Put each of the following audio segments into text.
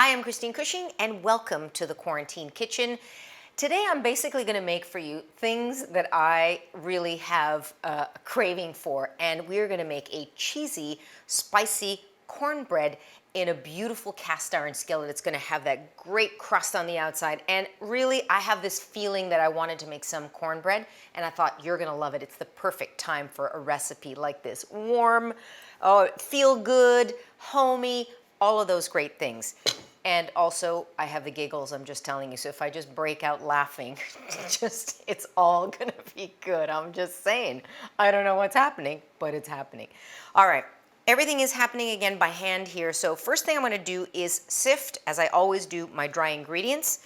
Hi, I'm Christine Cushing, and welcome to the Quarantine Kitchen. Today I'm basically going to make for you things that I really have a craving for, and we're going to make a cheesy, spicy cornbread in a beautiful cast iron skillet. It's going to have that great crust on the outside, and really I have this feeling that I wanted to make some cornbread, and I thought you're going to love it. It's the perfect time for a recipe like this. Warm, feel good, homey, all of those great things. And also, I have the giggles, I'm just telling you. So if I just break out laughing, it's all gonna be good. I'm just saying. I don't know what's happening, but it's happening. All right, everything is happening again by hand here. So first thing I'm gonna do is sift, as I always do, my dry ingredients.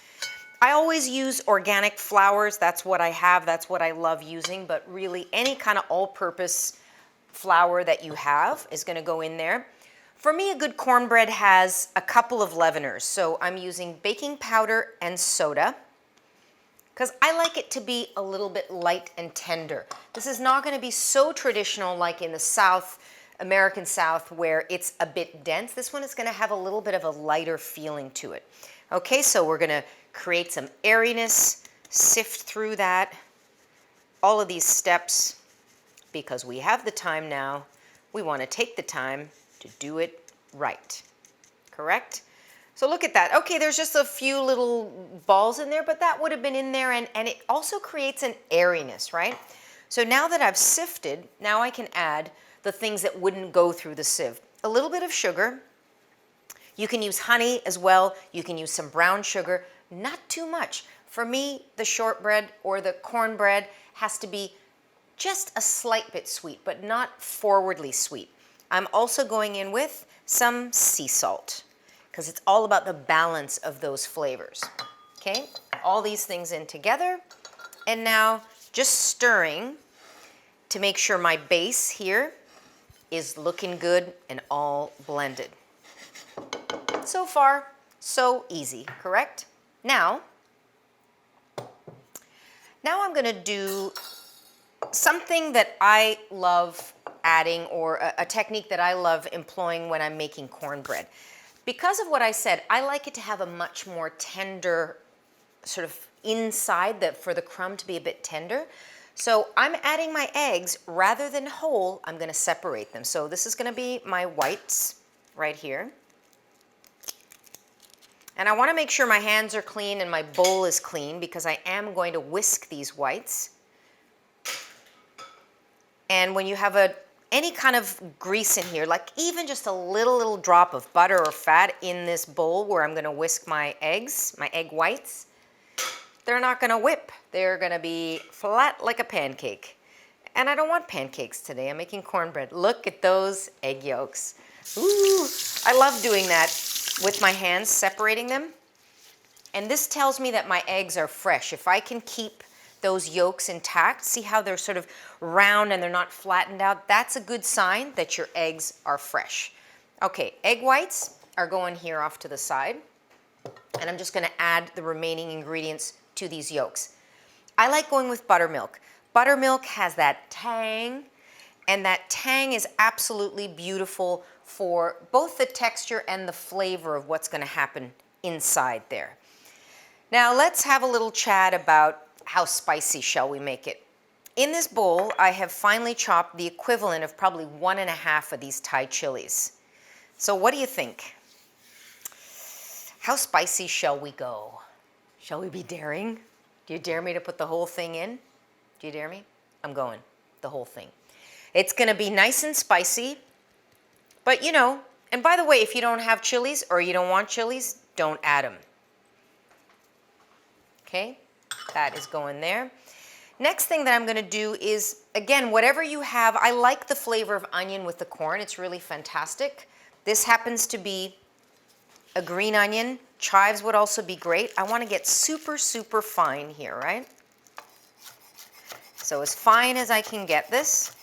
I always use organic flours. That's what I have, that's what I love using, but really any kind of all-purpose flour that you have is gonna go in there. For me, a good cornbread has a couple of leaveners. So I'm using baking powder and soda because I like it to be a little bit light and tender. This is not going to be so traditional like in the South, American South, where it's a bit dense. This one is going to have a little bit of a lighter feeling to it. Okay, so we're going to create some airiness, sift through that, all of these steps, because we have the time now. We want to take the time to do it right, correct? So look at that. Okay, there's just a few little balls in there, but that would have been in there, and it also creates an airiness, right? So now that I've sifted, now I can add the things that wouldn't go through the sieve. A little bit of sugar. You can use honey as well. You can use some brown sugar, not too much. For me, the shortbread or the cornbread has to be just a slight bit sweet, but not forwardly sweet. I'm also going in with some sea salt because it's all about the balance of those flavors. Okay, all these things in together, and now just stirring to make sure my base here is looking good and all blended. So far, so easy, correct? Now I'm going to do something that I love adding, or a technique that I love employing when I'm making cornbread. Because of what I said, I like it to have a much more tender sort of inside, that for the crumb to be a bit tender. So I'm adding my eggs rather than whole. I'm going to separate them. So this is going to be my whites right here. And I want to make sure my hands are clean and my bowl is clean because I am going to whisk these whites. And when you have any kind of grease in here, like even just a little drop of butter or fat in this bowl where I'm going to whisk my eggs, my egg whites, they're not going to whip. They're going to be flat like a pancake. And I don't want pancakes today. I'm making cornbread. Look at those egg yolks. Ooh, I love doing that with my hands, separating them. And this tells me that my eggs are fresh. If I can keep those yolks intact, see how they're sort of round and they're not flattened out, that's a good sign that your eggs are fresh. Okay, egg whites are going here off to the side, and I'm just going to add the remaining ingredients to these yolks. I like going with buttermilk. Buttermilk has that tang, and that tang is absolutely beautiful for both the texture and the flavor of what's going to happen inside there. Now let's have a little chat about how spicy shall we make it. In this bowl, I have finely chopped the equivalent of probably 1.5 of these Thai chilies. So what do you think? How spicy shall we go? Shall we be daring? Do you dare me to put the whole thing in? Do you dare me? I'm going, the whole thing. It's gonna be nice and spicy, but you know, and by the way, if you don't have chilies or you don't want chilies, don't add them. Okay? That is going there. Next thing that I'm going to do is, again, whatever you have. I like the flavor of onion with the corn. It's really fantastic. This happens to be a green onion. Chives would also be great. I want to get super, super fine here, right? So as fine as I can get this.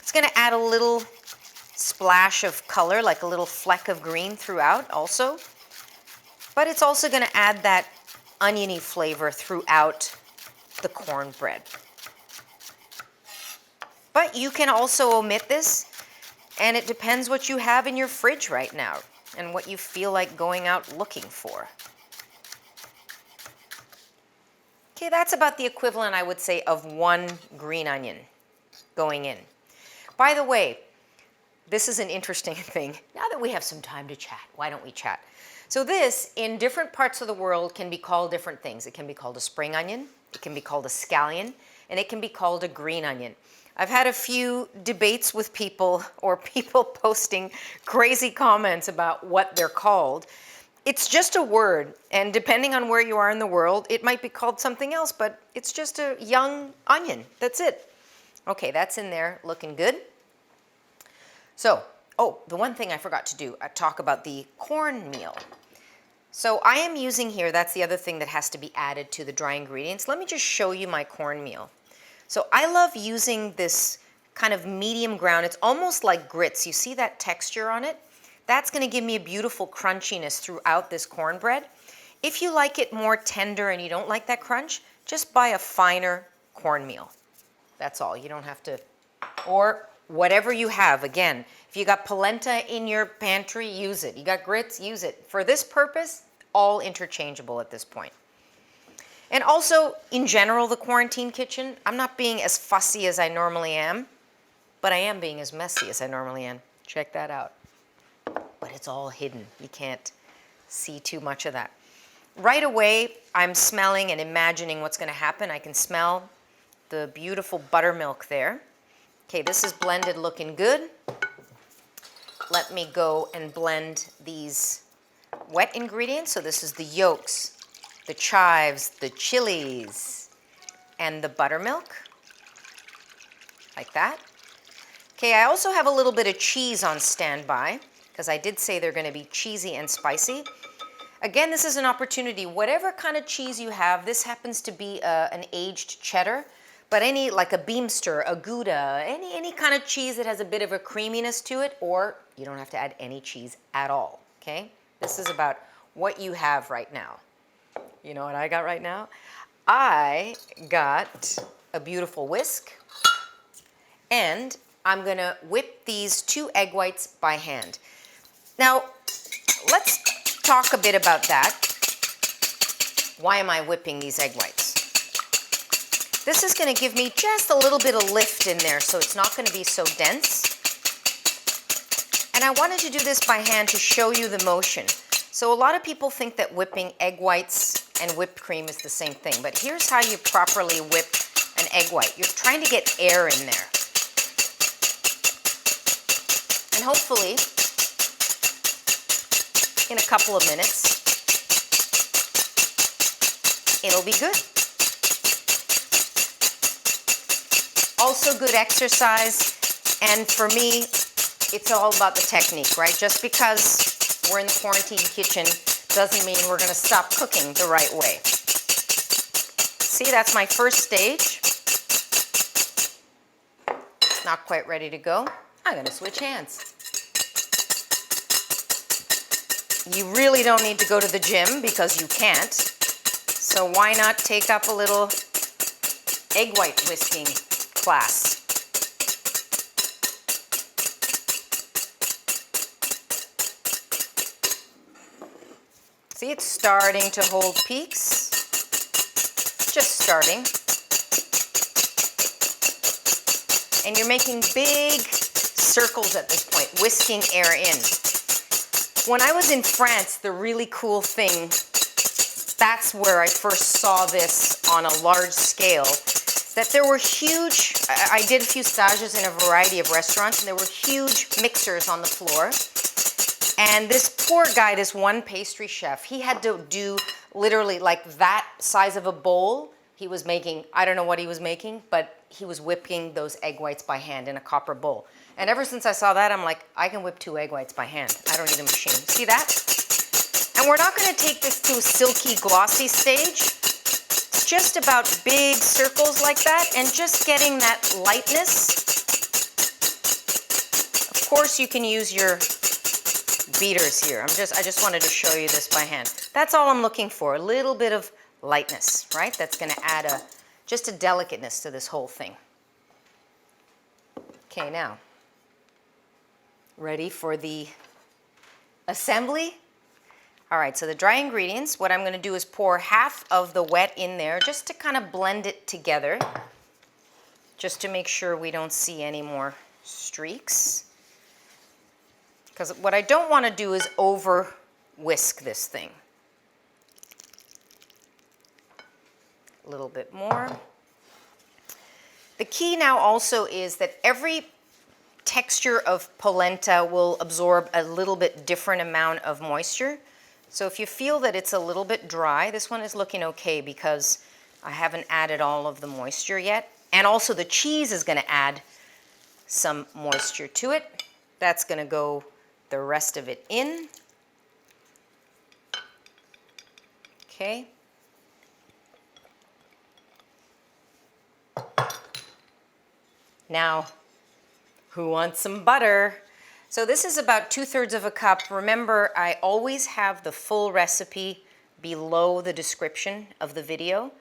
It's going to add a little splash of color, like a little fleck of green throughout also. But it's also going to add that oniony flavor throughout the cornbread. But you can also omit this, and it depends what you have in your fridge right now. and what you feel like going out looking for. Okay, that's about the equivalent, I would say, of 1 green onion going in. By the way, this is an interesting thing. Now that we have some time to chat, why don't we chat? So this, in different parts of the world, can be called different things. It can be called a spring onion, it can be called a scallion, and it can be called a green onion. I've had a few debates with people, or people posting crazy comments about what they're called. It's just a word, and depending on where you are in the world, it might be called something else, but it's just a young onion. That's it. Okay, that's in there, looking good. So, oh, the one thing I forgot to do, talk about the cornmeal. So I am using here, that's the other thing that has to be added to the dry ingredients. Let me just show you my cornmeal. So I love using this kind of medium ground. It's almost like grits. You see that texture on it? That's going to give me a beautiful crunchiness throughout this cornbread. If you like it more tender and you don't like that crunch, just buy a finer cornmeal. That's all. You don't have to, or whatever you have. Again, if you got polenta in your pantry, use it. You got grits, use it. For this purpose, all interchangeable at this point. And also, in general, the quarantine kitchen, I'm not being as fussy as I normally am, but I am being as messy as I normally am. Check that out. But it's all hidden. You can't see too much of that. Right away, I'm smelling and imagining what's going to happen. I can smell the beautiful buttermilk there. Okay, this is blended, looking good. Let me go and blend these wet ingredients. So this is the yolks, the chives, the chilies, and the buttermilk, like that. Okay, I also have a little bit of cheese on standby, because I did say they're going to be cheesy and spicy. Again, this is an opportunity. Whatever kind of cheese you have, this happens to be an aged cheddar, but any, like a Beamster, a Gouda, any kind of cheese that has a bit of a creaminess to it, or you don't have to add any cheese at all, okay? This is about what you have right now. You know what I got right now? I got a beautiful whisk, and I'm gonna whip these 2 egg whites by hand. Now, let's talk a bit about that. Why am I whipping these egg whites? This is gonna give me just a little bit of lift in there, so it's not gonna be so dense. And I wanted to do this by hand to show you the motion. So a lot of people think that whipping egg whites and whipped cream is the same thing, but here's how you properly whip an egg white. You're trying to get air in there. And hopefully, in a couple of minutes, it'll be good. Also good exercise, and for me, it's all about the technique, right? Just because we're in the quarantine kitchen doesn't mean we're gonna stop cooking the right way. See, that's my first stage. Not quite ready to go. I'm gonna switch hands. You really don't need to go to the gym because you can't. So why not take up a little egg white whisking class? See, it's starting to hold peaks. Just starting. And you're making big circles at this point, whisking air in. When I was in France, the really cool thing, that's where I first saw this on a large scale, that there were huge, I did a few stages in a variety of restaurants, and there were huge mixers on the floor. And this poor guy, this one pastry chef, he had to do literally like that size of a bowl. He was making, I don't know what he was making, but he was whipping those egg whites by hand in a copper bowl. And ever since I saw that, I'm like, I can whip 2 egg whites by hand. I don't need a machine. See that? And we're not going to take this to a silky, glossy stage. It's just about big circles like that and just getting that lightness. Of course, you can use your beaters here. I just wanted to show you this by hand. That's all I'm looking for, a little bit of lightness, right? That's going to add just a delicateness to this whole thing. Okay, now, ready for the assembly. All right, so the dry ingredients, what I'm gonna do is pour half of the wet in there just to kind of blend it together, just to make sure we don't see any more streaks. Because what I don't wanna do is over whisk this thing. A little bit more. The key now also is that every texture of polenta will absorb a little bit different amount of moisture. So if you feel that it's a little bit dry, this one is looking okay because I haven't added all of the moisture yet. And also the cheese is gonna add some moisture to it. That's gonna go the rest of it in. Okay. Now, who wants some butter? So this is about 2/3 of a cup. Remember, I always have the full recipe below the description of the video,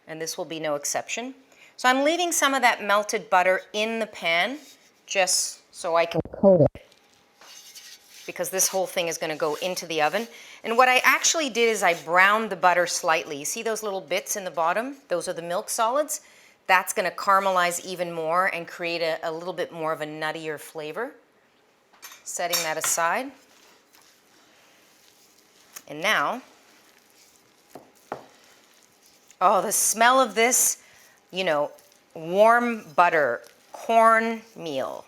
and this will be no exception. So I'm leaving some of that melted butter in the pan just so I can coat it, because this whole thing is going to go into the oven. And what I actually did is I browned the butter slightly. You see those little bits in the bottom? Those are the milk solids. That's going to caramelize even more and create a little bit more of a nuttier flavor. Setting that aside. And now, oh, the smell of this, you know, warm butter, cornmeal,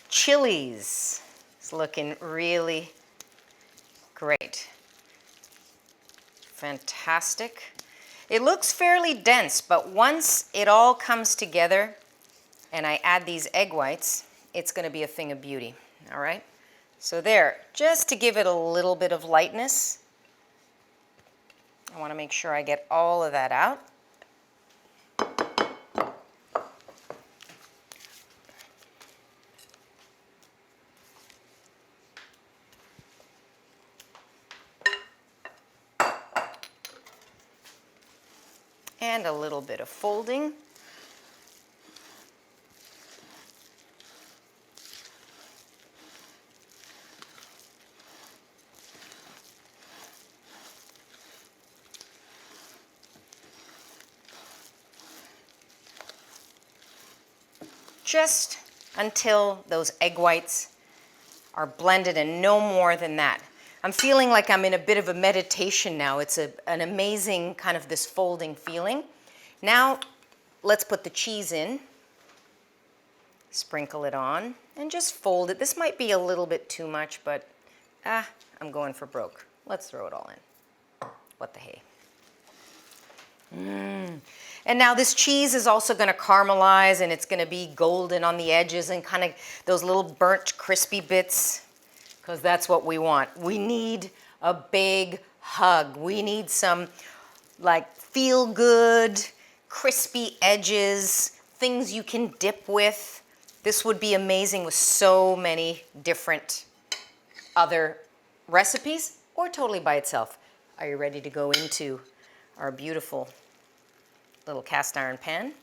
chilies. It's looking really great. Fantastic. It looks fairly dense, but once it all comes together and I add these egg whites, it's going to be a thing of beauty. All right? So there, just to give it a little bit of lightness. I want to make sure I get all of that out. And a little bit of folding. Just until those egg whites are blended and no more than that. I'm feeling like I'm in a bit of a meditation now. It's an amazing kind of this folding feeling. Now, let's put the cheese in. Sprinkle it on and just fold it. This might be a little bit too much, but I'm going for broke. Let's throw it all in. What the hey. And now this cheese is also going to caramelize and it's going to be golden on the edges and kind of those little burnt crispy bits, because that's what we want. We need a big hug. We need some like feel good, crispy edges, things you can dip with. This would be amazing with so many different other recipes or totally by itself. Are you ready to go into our beautiful little cast iron pan?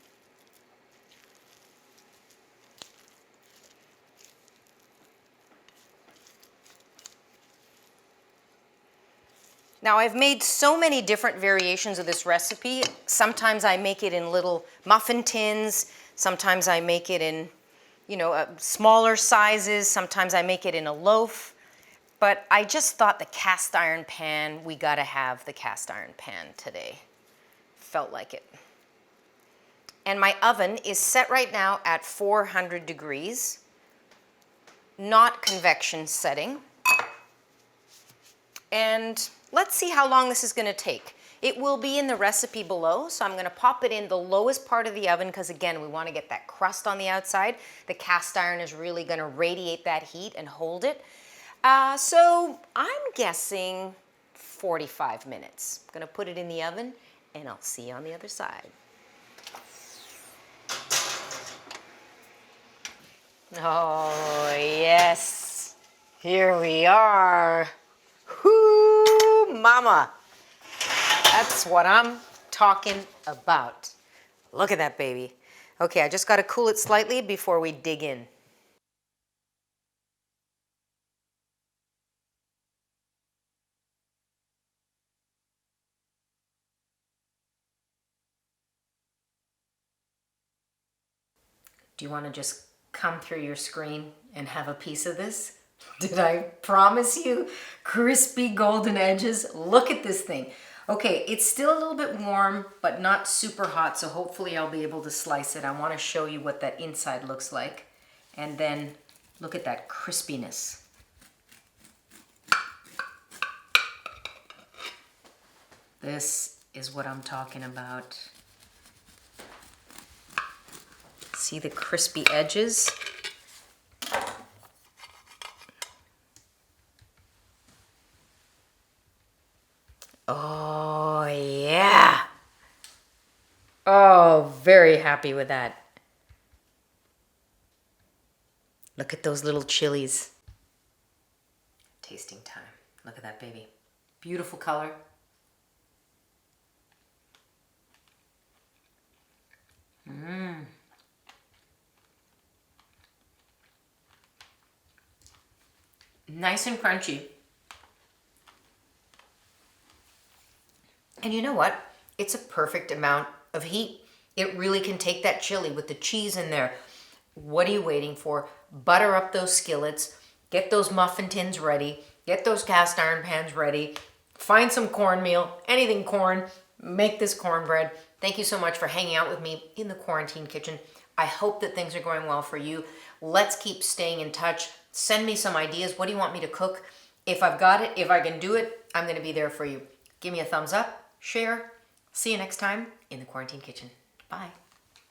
Now I've made so many different variations of this recipe. Sometimes I make it in little muffin tins. Sometimes I make it in, you know, smaller sizes. Sometimes I make it in a loaf. But I just thought the cast iron pan, we gotta have the cast iron pan today. Felt like it. And my oven is set right now at 400 degrees, not convection setting. And let's see how long this is going to take. It will be in the recipe below, so I'm going to pop it in the lowest part of the oven because, again, we want to get that crust on the outside. The cast iron is really going to radiate that heat and hold it. So I'm guessing 45 minutes. I'm going to put it in the oven, and I'll see you on the other side. Oh, yes. Here we are. Whoo, mama. That's what I'm talking about. Look at that baby. Okay, I just got to cool it slightly before we dig in. Do you want to just come through your screen and have a piece of this? Did I promise you crispy golden edges? Look at this thing. Okay, it's still a little bit warm, but not super hot, so hopefully I'll be able to slice it. I want to show you what that inside looks like. And then look at that crispiness. This is what I'm talking about. See the crispy edges? Oh, yeah. Oh, very happy with that. Look at those little chilies. Tasting time. Look at that baby. Beautiful color. Mmm. Nice and crunchy. And you know what? It's a perfect amount of heat. It really can take that chili with the cheese in there. What are you waiting for? Butter up those skillets. Get those muffin tins ready. Get those cast iron pans ready. Find some cornmeal, anything corn. Make this cornbread. Thank you so much for hanging out with me in the quarantine kitchen. I hope that things are going well for you. Let's keep staying in touch. Send me some ideas. What do you want me to cook? If I've got it, if I can do it, I'm going to be there for you. Give me a thumbs up, share. See you next time in the quarantine kitchen. Bye.